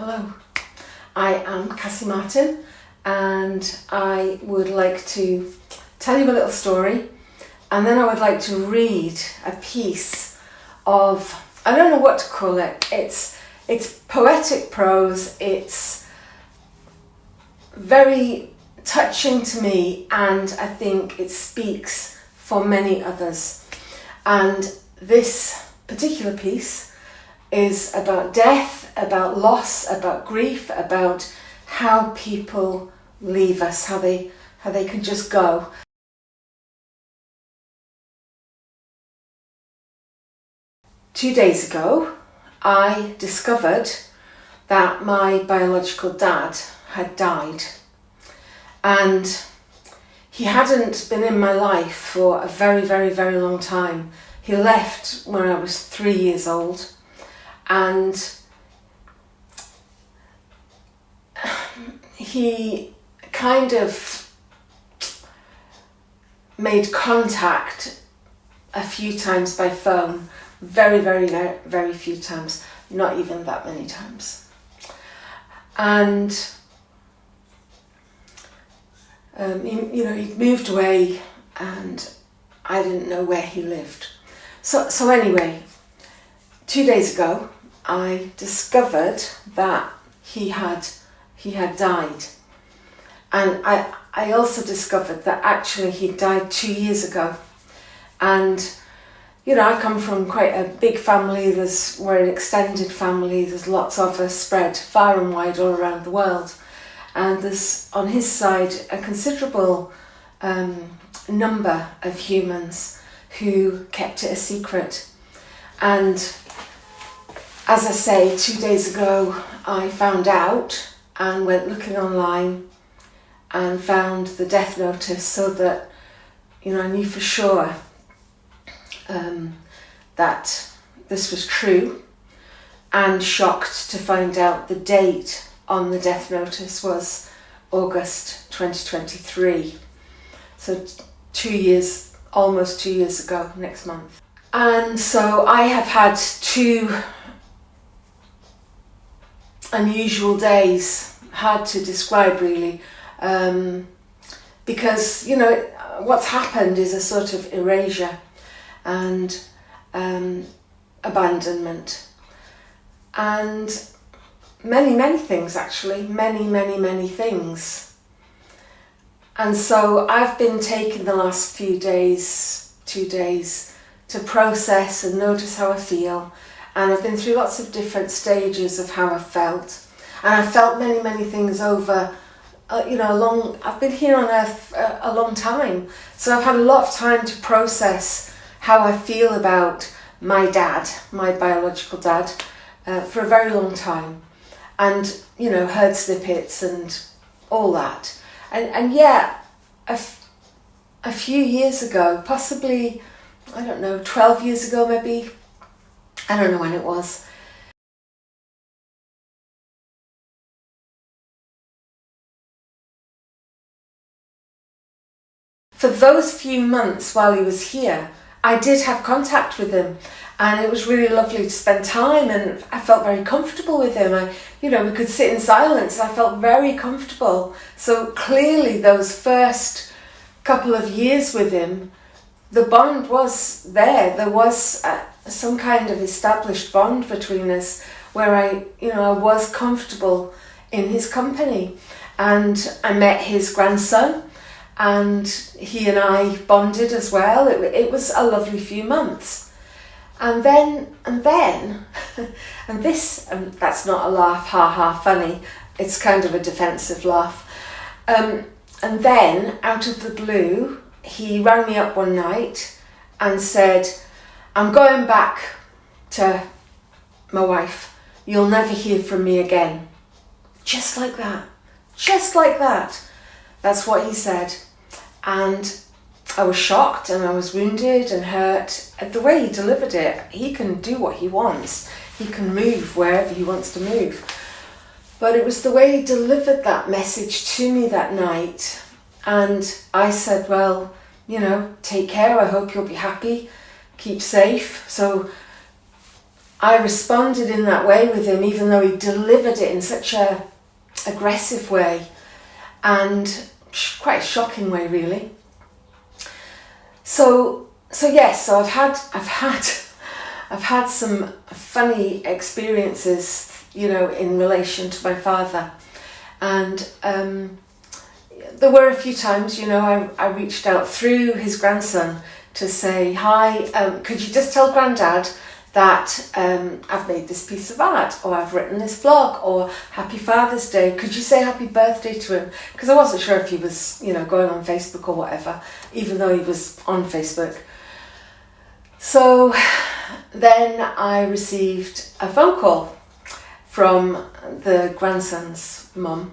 Hello, I am Cassie Martin and I would like to tell you a little story, and then I would like to read a piece of, I don't know what to call it, it's poetic prose, it's very touching to me, and I think it speaks for many others. And this particular piece is about death, about loss, about grief, about how people leave us, how they can just go. Two days ago, I discovered that my biological dad had died, and he hadn't been in my life for a very, very, very long time. He left when I was 3 years old, and he kind of made contact a few times by phone, very, very, very, very few times, not even that many times. And he'd moved away, and I didn't know where he lived. So anyway, 2 days ago, I discovered that he had died, and I also discovered that actually he died 2 years ago. And I come from quite a big family. We're an extended family. There's lots of us spread far and wide all around the world, and there's on his side a considerable number of humans who kept it a secret. And as I say, 2 days ago I found out and went looking online and found the death notice, so that I knew for sure that this was true, and shocked to find out the date on the death notice was August 2023. So 2 years, almost 2 years ago next month. And so I have had two unusual days, hard to describe really, because what's happened is a sort of erasure and abandonment, and many things, actually, many things. And so I've been taking the last few days, 2 days, to process and notice how I feel. And I've been through lots of different stages of how I felt. And I've felt many things over, I've been here on earth a long time. So I've had a lot of time to process how I feel about my dad, my biological dad, for a very long time. And, heard snippets and all that. And yet, a few years ago, possibly, 12 years ago maybe, I don't know when it was, for those few months while he was here, I did have contact with him, and it was really lovely to spend time, and I felt very comfortable with him. We could sit in silence, and I felt very comfortable. So clearly those first couple of years with him, the bond was there. There was some kind of established bond between us, where I was comfortable in his company. And I met his grandson, and he and I bonded as well. It was a lovely few months. And then, and that's not a laugh, ha funny, it's kind of a defensive laugh. And then, out of the blue, he rang me up one night and said, "I'm going back to my wife. You'll never hear from me again." Just like that. Just like that. That's what he said. And I was shocked, and I was wounded and hurt at the way he delivered it. He can do what he wants. He can move wherever he wants to move. But it was the way he delivered that message to me that night. And I said, well, take care. I hope you'll be happy. Keep safe. So I responded in that way with him, even though he delivered it in such a aggressive way and quite a shocking way, really. So yes, so I've had some funny experiences, in relation to my father, and there were a few times, I reached out through his grandson to say, hi, could you just tell Grandad that I've made this piece of art, or I've written this blog, or Happy Father's Day, could you say happy birthday to him? Because I wasn't sure if he was, going on Facebook or whatever, even though he was on Facebook. So then I received a phone call from the grandson's mum,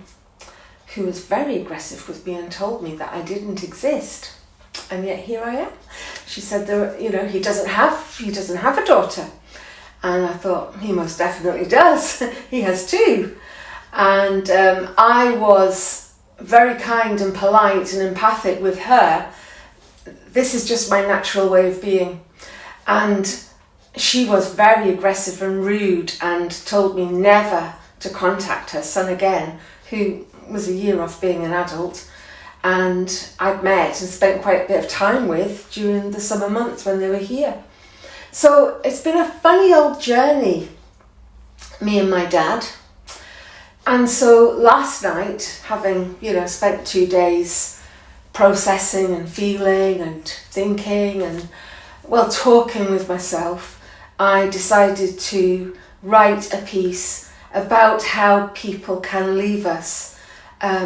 who was very aggressive with me and told me that I didn't exist. And yet here I am. She said, he doesn't have a daughter. And I thought, he most definitely does. He has two. And I was very kind and polite and empathic with her. This is just my natural way of being. And she was very aggressive and rude and told me never to contact her son again, who was a year off being an adult, and I'd met and spent quite a bit of time with during the summer months when they were here. So it's been a funny old journey, me and my dad. And so last night, having, spent 2 days processing and feeling and thinking and, talking with myself, I decided to write a piece about how people can leave us.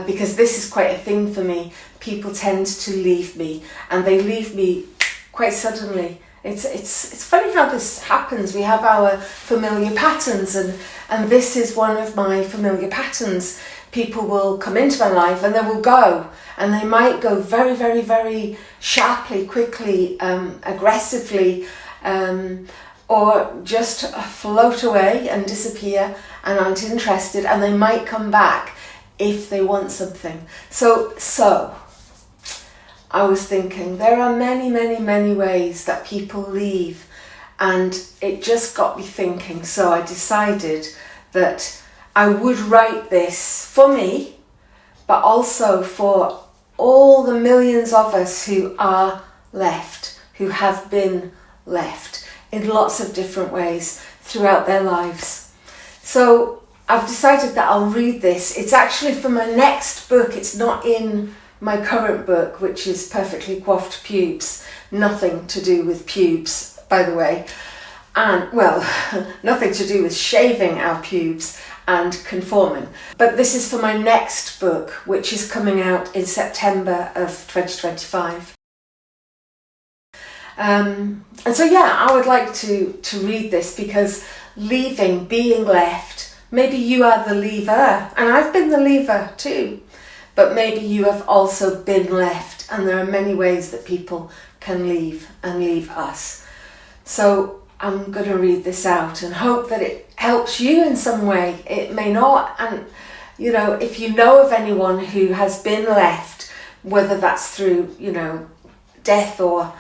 Because this is quite a thing for me. People tend to leave me, and they leave me quite suddenly. It's funny how this happens. We have our familiar patterns, and this is one of my familiar patterns. People will come into my life and they will go, and they might go very, very, very sharply, quickly, aggressively, or just float away and disappear and aren't interested, and they might come back if they want something. So I was thinking there are many, many, many ways that people leave, and it just got me thinking. So I decided that I would write this for me, but also for all the millions of us who are left, who have been left in lots of different ways throughout their lives. So I've decided that I'll read this. It's actually for my next book. It's not in my current book, which is Perfectly Coiffed Pubes. Nothing to do with pubes, by the way. And, nothing to do with shaving our pubes and conforming. But this is for my next book, which is coming out in September of 2025. And so, I would like to read this, because leaving, being left, maybe you are the leaver, and I've been the leaver too, but maybe you have also been left, and there are many ways that people can leave and leave us. So I'm going to read this out and hope that it helps you in some way. It may not, and if you know of anyone who has been left, whether that's through, death or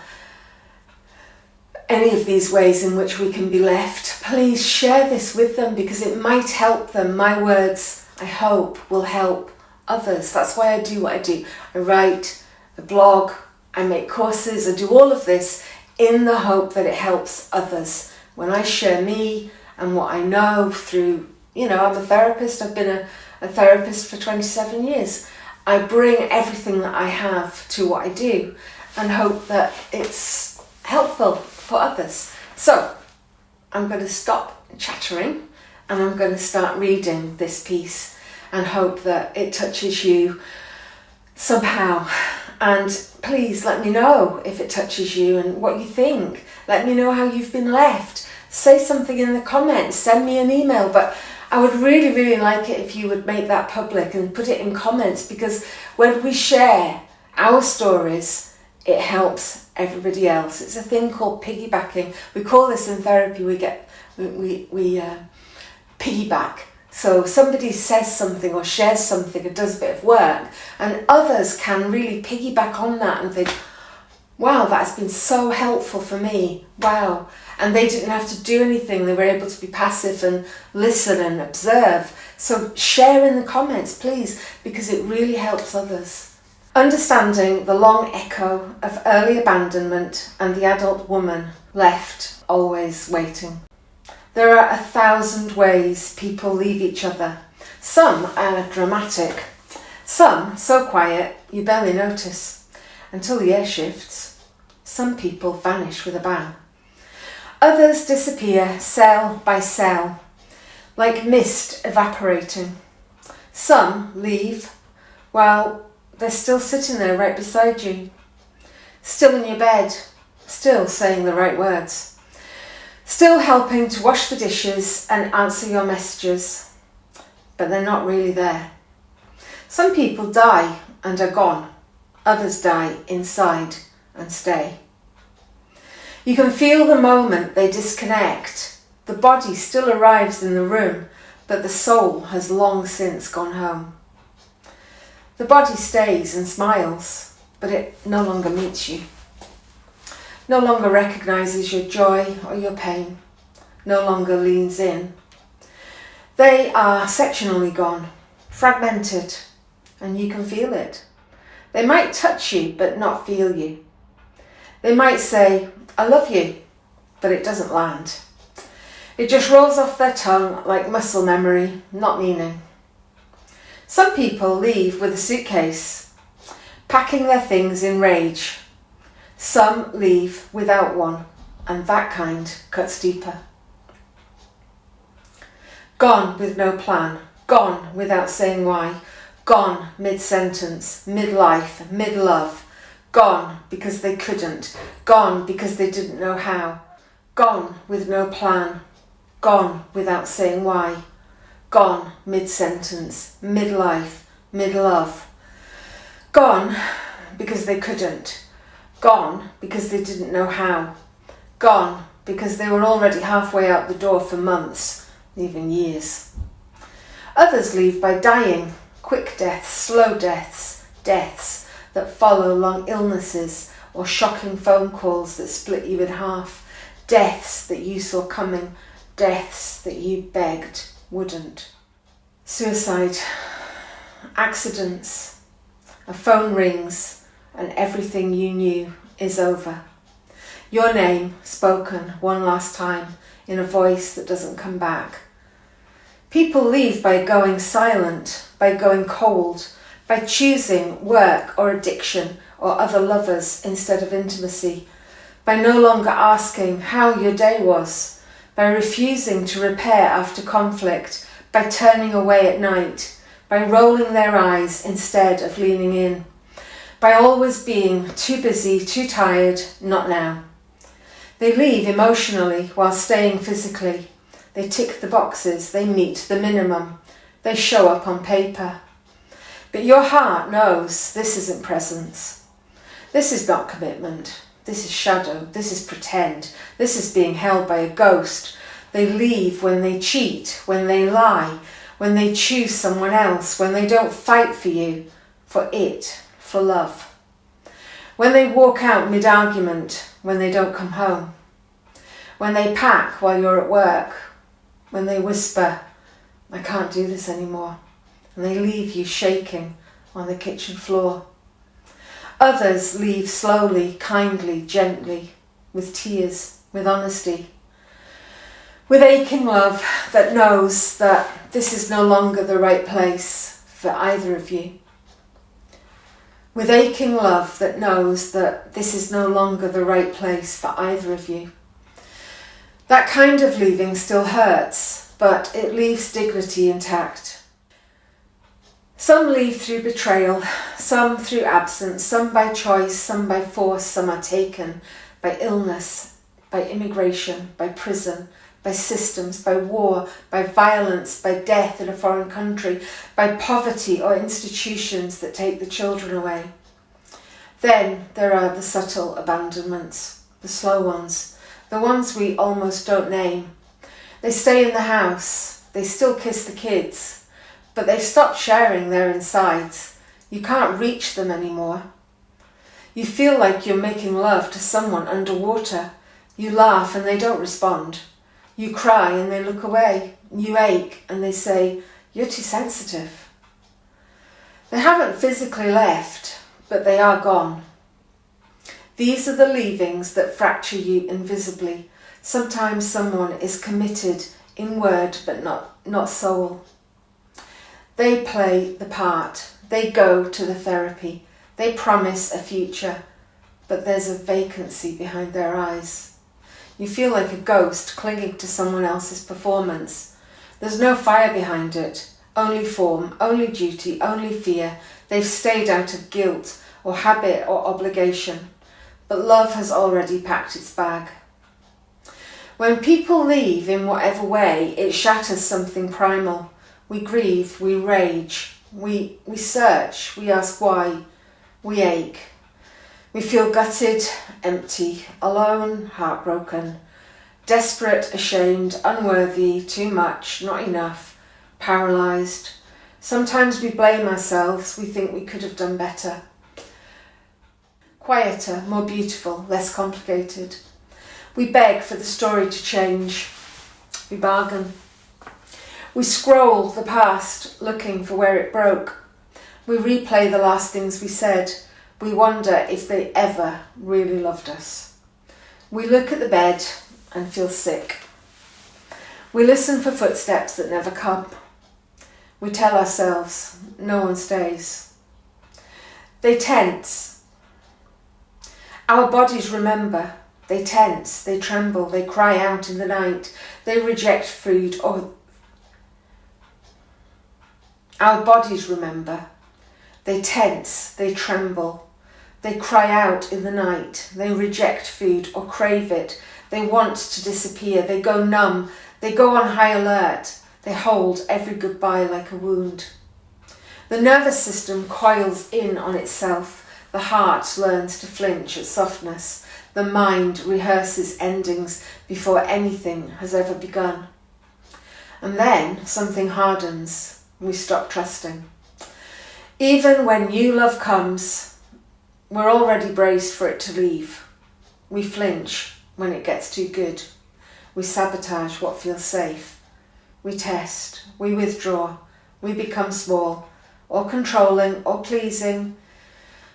any of these ways in which we can be left, please share this with them, because it might help them. My words, I hope, will help others. That's why I do what I do. I write a blog, I make courses, I do all of this in the hope that it helps others. When I share me and what I know through, I'm a therapist. I've been a therapist for 27 years. I bring everything that I have to what I do and hope that it's helpful for others. So I'm going to stop chattering and I'm going to start reading this piece and hope that it touches you somehow. And please let me know if it touches you and what you think. Let me know how you've been left. Say something in the comments, send me an email, but I would really, really like it if you would make that public and put it in comments, because when we share our stories, it helps everybody else. It's a thing called piggybacking. We call this in therapy, we piggyback. So somebody says something or shares something or does a bit of work, and others can really piggyback on that and think, Wow, that's been so helpful for me. Wow. And they didn't have to do anything. They were able to be passive and listen and observe. So share in the comments, please, because it really helps others. Understanding the long echo of early abandonment and the adult woman left, always waiting. There are 1,000 ways people leave each other. Some are dramatic. Some so quiet you barely notice until the air shifts. Some people vanish with a bang. Others disappear cell by cell, like mist evaporating. Some leave while they're still sitting there right beside you, still in your bed, still saying the right words, still helping to wash the dishes and answer your messages, but they're not really there. Some people die and are gone. Others die inside and stay. You can feel the moment they disconnect. The body still arrives in the room, but the soul has long since gone home. The body stays and smiles, but it no longer meets you. No longer recognises your joy or your pain. No longer leans in. They are sectionally gone, fragmented, and you can feel it. They might touch you, but not feel you. They might say, "I love you," but it doesn't land. It just rolls off their tongue like muscle memory, not meaning. Some people leave with a suitcase, packing their things in rage. Some leave without one, and that kind cuts deeper. Gone with no plan, gone without saying why, gone mid-sentence, mid-life, mid-love, gone because they couldn't, gone because they didn't know how, gone with no plan, gone without saying why, gone mid-sentence, mid-life, mid-love, gone because they couldn't, gone because they didn't know how, gone because they were already halfway out the door for months, even years. Others leave by dying, quick deaths, slow deaths, deaths that follow long illnesses or shocking phone calls that split you in half, deaths that you saw coming, deaths that you begged wouldn't. Suicide, accidents, a phone rings and everything you knew is over. Your name spoken one last time in a voice that doesn't come back. People leave by going silent, by going cold, by choosing work or addiction or other lovers instead of intimacy, by no longer asking how your day was, by refusing to repair after conflict, by turning away at night, by rolling their eyes instead of leaning in, by always being too busy, too tired, not now. They leave emotionally while staying physically. They tick the boxes, they meet the minimum, they show up on paper. But your heart knows this isn't presence. This is not commitment. This is shadow. This is pretend. This is being held by a ghost. They leave when they cheat, when they lie, when they choose someone else, when they don't fight for you, for love. When they walk out mid-argument, when they don't come home. When they pack while you're at work. When they whisper, "I can't do this anymore," and they leave you shaking on the kitchen floor. Others leave slowly, kindly, gently, with tears, with honesty, with aching love that knows that this is no longer the right place for either of you. With aching love that knows that this is no longer the right place for either of you. That kind of leaving still hurts, but it leaves dignity intact. Some leave through betrayal, some through absence, some by choice, some by force, some are taken by illness, by immigration, by prison, by systems, by war, by violence, by death in a foreign country, by poverty or institutions that take the children away. Then there are the subtle abandonments, the slow ones, the ones we almost don't name. They stay in the house, they still kiss the kids, but they've stopped sharing their insides. You can't reach them anymore. You feel like you're making love to someone underwater. You laugh and they don't respond. You cry and they look away. You ache and they say, "You're too sensitive." They haven't physically left, but they are gone. These are the leavings that fracture you invisibly. Sometimes someone is committed in word but not soul. They play the part. They go to the therapy. They promise a future, but there's a vacancy behind their eyes. You feel like a ghost clinging to someone else's performance. There's no fire behind it, only form, only duty, only fear. They've stayed out of guilt or habit or obligation, but love has already packed its bag. When people leave in whatever way, it shatters something primal. We grieve, we rage, we search, we ask why, we ache. We feel gutted, empty, alone, heartbroken, desperate, ashamed, unworthy, too much, not enough, paralysed. Sometimes we blame ourselves, we think we could have done better. Quieter, more beautiful, less complicated. We beg for the story to change. We bargain. We scroll the past, looking for where it broke. We replay the last things we said. We wonder if they ever really loved us. We look at the bed and feel sick. We listen for footsteps that never come. We tell ourselves no one stays. They tense. Our bodies remember. They tense, they tremble, they cry out in the night. They reject food or... Our bodies remember. They tense, they tremble, they cry out in the night, they reject food or crave it, they want to disappear, they go numb, they go on high alert, they hold every goodbye like a wound. The nervous system coils in on itself, the heart learns to flinch at softness, the mind rehearses endings before anything has ever begun. And then something hardens, we stop trusting. Even when new love comes, we're already braced for it to leave. We flinch when it gets too good. We sabotage what feels safe. We test, we withdraw, we become small, or controlling, or pleasing.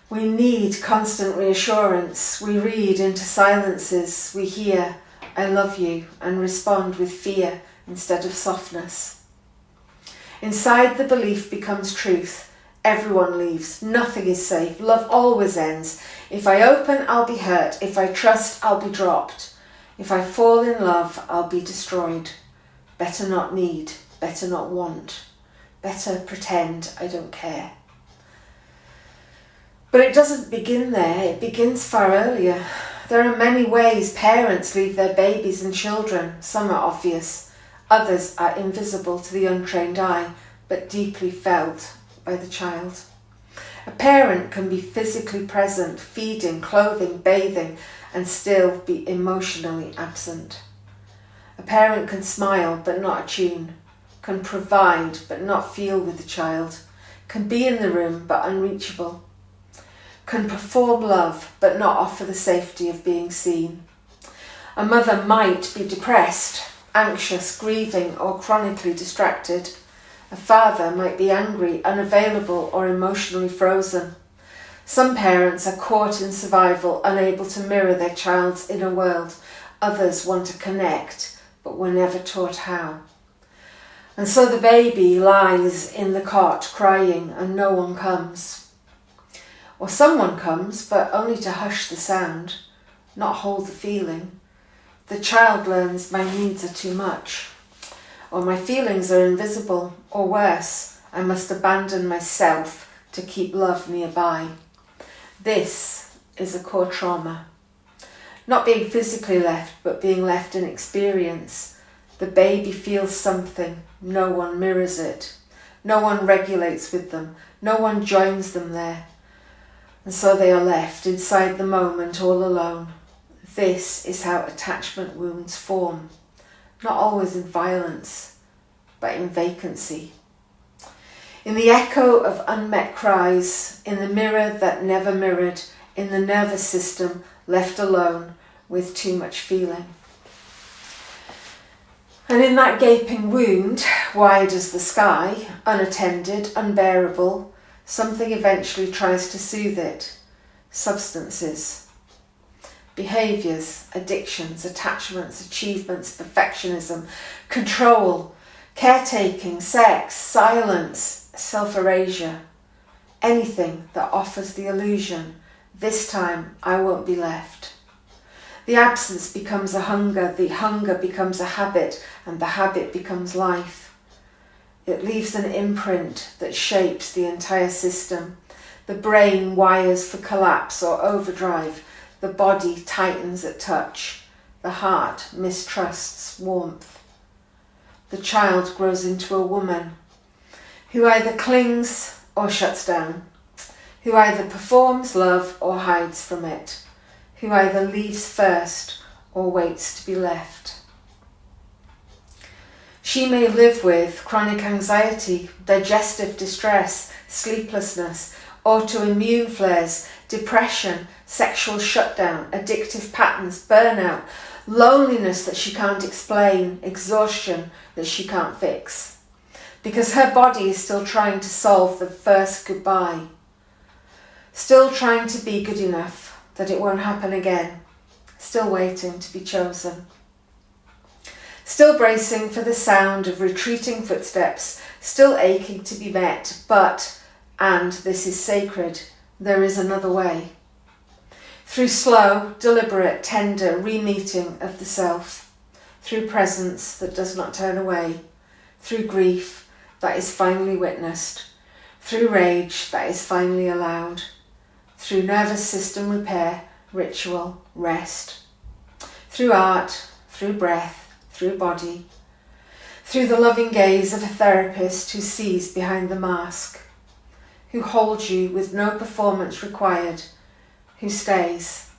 We need constant reassurance. We read into silences. We hear, "I love you," and respond with fear instead of softness. Inside, the belief becomes truth. Everyone leaves. Nothing is safe. Love always ends. If I open, I'll be hurt. If I trust, I'll be dropped. If I fall in love, I'll be destroyed. Better not need. Better not want. Better pretend I don't care. But it doesn't begin there. It begins far earlier. There are many ways parents leave their babies and children. Some are obvious. Others are invisible to the untrained eye, but deeply felt by the child. A parent can be physically present, feeding, clothing, bathing, and still be emotionally absent. A parent can smile but not attune, can provide but not feel with the child, can be in the room but unreachable, can perform love but not offer the safety of being seen. A mother might be depressed, anxious, grieving, or chronically distracted. A father might be angry, unavailable, or emotionally frozen. Some parents are caught in survival, unable to mirror their child's inner world. Others want to connect, but were never taught how. And so the baby lies in the cot crying and no one comes. Or someone comes, but only to hush the sound, not hold the feeling. The child learns my needs are too much, or my feelings are invisible, or worse, I must abandon myself to keep love nearby. This is a core trauma. Not being physically left, but being left in experience. The baby feels something, no one mirrors it. No one regulates with them, no one joins them there. And so they are left inside the moment all alone. This is how attachment wounds form, not always in violence, but in vacancy. In the echo of unmet cries, in the mirror that never mirrored, in the nervous system left alone with too much feeling. And in that gaping wound, wide as the sky, unattended, unbearable, something eventually tries to soothe it. Substances, behaviours, addictions, attachments, achievements, perfectionism, control, caretaking, sex, silence, self-erasure. Anything that offers the illusion, this time I won't be left. The absence becomes a hunger, the hunger becomes a habit, and the habit becomes life. It leaves an imprint that shapes the entire system. The brain wires for collapse or overdrive. The body tightens at touch. The heart mistrusts warmth. The child grows into a woman who either clings or shuts down, who either performs love or hides from it, who either leaves first or waits to be left. She may live with chronic anxiety, digestive distress, sleeplessness, autoimmune flares, depression, sexual shutdown, addictive patterns, burnout, loneliness that she can't explain, exhaustion that she can't fix. Because her body is still trying to solve the first goodbye. Still trying to be good enough that it won't happen again. Still waiting to be chosen. Still bracing for the sound of retreating footsteps, still aching to be met, but, and this is sacred, there is another way. Through slow, deliberate, tender re-meeting of the self, through presence that does not turn away, through grief that is finally witnessed, through rage that is finally allowed, through nervous system repair, ritual, rest, through art, through breath, through body, through the loving gaze of a therapist who sees behind the mask, who holds you with no performance required, who stays.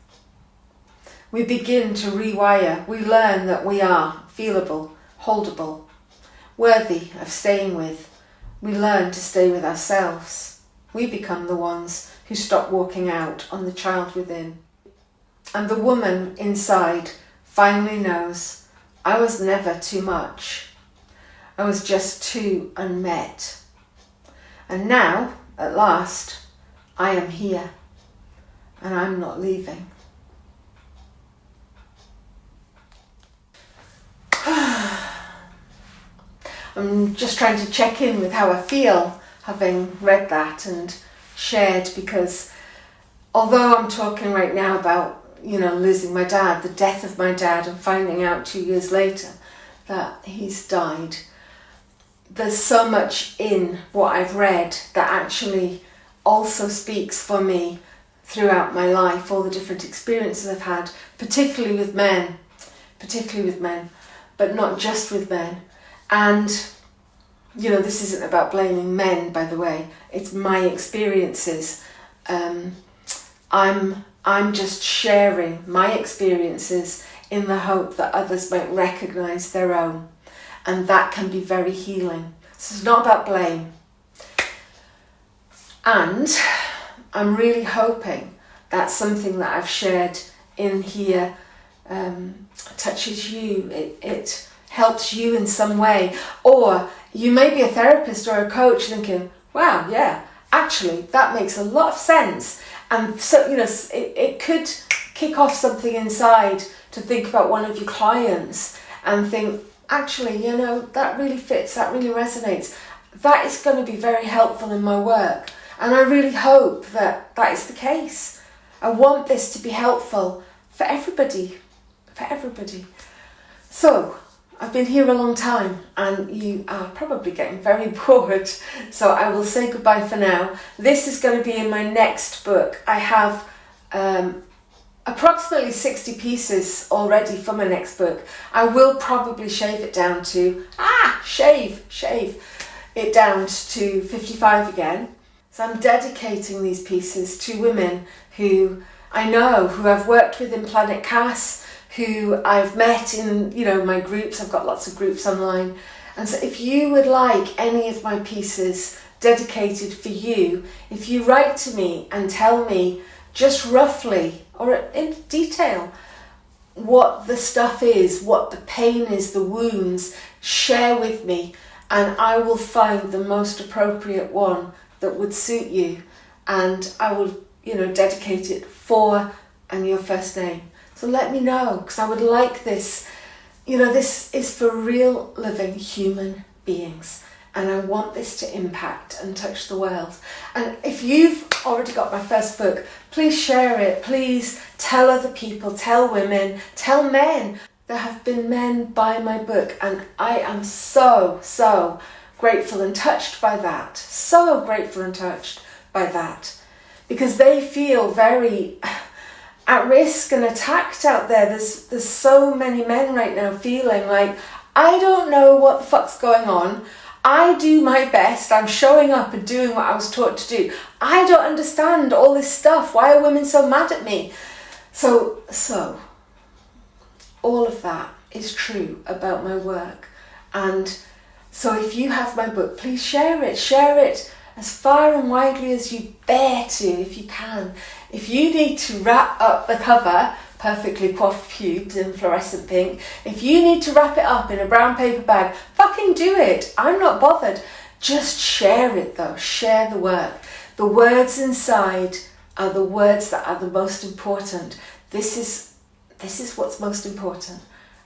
We begin to rewire. We learn that we are feelable, holdable, worthy of staying with. We learn to stay with ourselves. We become the ones who stop walking out on the child within. And the woman inside finally knows, I was never too much. I was just too unmet. And now, at last, I am here, and I'm not leaving. I'm just trying to check in with how I feel having read that and shared, because although I'm talking right now about, losing my dad, the death of my dad, and finding out 2 years later that he's died, there's so much in what I've read that actually also speaks for me throughout my life, all the different experiences I've had, particularly with men, but not just with men. And, this isn't about blaming men, by the way, it's my experiences. I'm just sharing my experiences in the hope that others might recognise their own. And that can be very healing. So it's not about blame. And I'm really hoping that something that I've shared in here touches you. It helps you in some way. Or you may be a therapist or a coach thinking, wow, yeah, actually that makes a lot of sense. And so, it could kick off something inside to think about one of your clients and think, actually, that really fits, that really resonates. That is going to be very helpful in my work. And I really hope that that is the case. I want this to be helpful for everybody. So, I've been here a long time and you are probably getting very bored. So I will say goodbye for now. This is going to be in my next book. I have approximately 60 pieces already for my next book. I will probably shave it down to, shave it down to 55 again. So I'm dedicating these pieces to women who I know, who I've worked with in Planet Cass, who I've met in, my groups. I've got lots of groups online. And so if you would like any of my pieces dedicated for you, if you write to me and tell me just roughly or in detail what the stuff is, what the pain is, the wounds, share with me, and I will find the most appropriate one that would suit you, and I will, dedicate it for and your first name. So let me know, because I would like this. This is for real living human beings, and I want this to impact and touch the world. And if you've already got my first book, please share it. Please tell other people, tell women, tell men. There have been men buy my book, and I am so, so grateful and touched by that. So grateful and touched by that, because they feel very at risk and attacked out there. There's so many men right now feeling like, I don't know what the fuck's going on. I do my best. I'm showing up and doing what I was taught to do. I don't understand all this stuff. Why are women so mad at me? So all of that is true about my work. And so if you have my book, please share it. Share it as far and widely as you bear to, if you can. If you need to wrap up the cover, perfectly coiffed pubes in fluorescent pink, if you need to wrap it up in a brown paper bag, fucking do it. I'm not bothered. Just share it though. Share the work. The words inside are the words that are the most important. This is what's most important.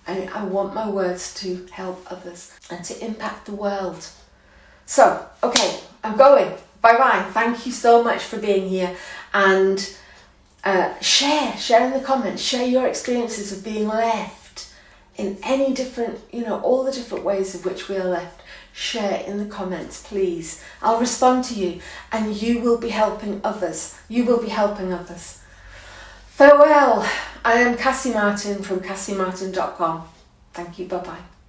I want my words to help others and to impact the world. So, okay, I'm going. Bye-bye. Thank you so much for being here. And share in the comments. Share your experiences of being left in any different, all the different ways of which we are left. Share in the comments, please. I'll respond to you, and you will be helping others. You will be helping others. Farewell. I am Cassie Martin from CassieMartin.com. Thank you. Bye-bye.